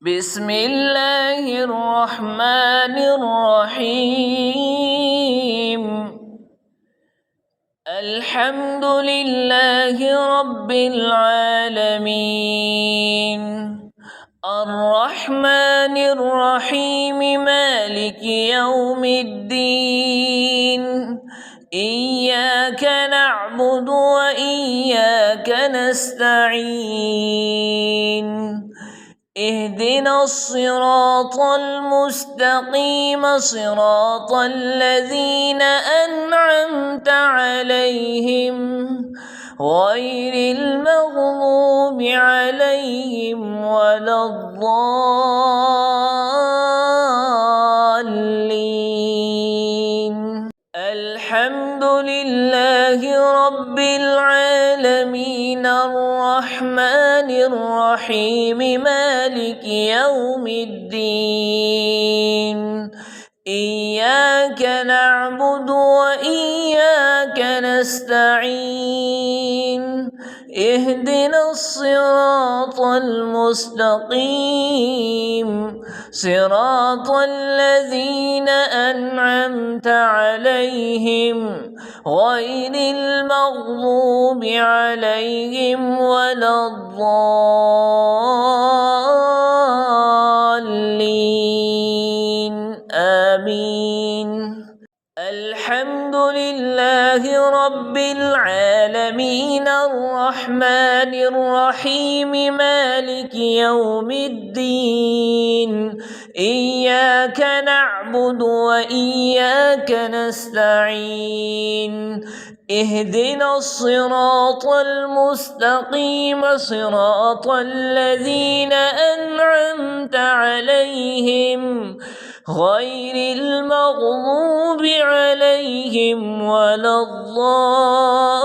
بسم الله الرحمن الرحيم. الحمد لله رب العالمين، الرحمن الرحيم، مالك يوم الدين. إياك نعبد وإياك نستعين. اهدنا الصراط المستقيم، صراط الذين أنعمت عليهم غير المغضوب عليهم ولا الضالين. الحمد لله رب العالمين، الرحمن الرحيم، مالك يوم الدين. إياك نعبد وإياك نستعين. اهدنا الصراط المستقيم، صراط الذين أنعمت عليهم غير المغضوب عليهم ولا الضالين. آمين. الحمد لله رب العالمين، الرحمن الرحيم، مالك يوم الدين. إياك نعبد وإياك نستعين. اهدنا الصراط المستقيم، صراط الذين أنعمت عليهم غير المغضوب عليهم ولا الضالين.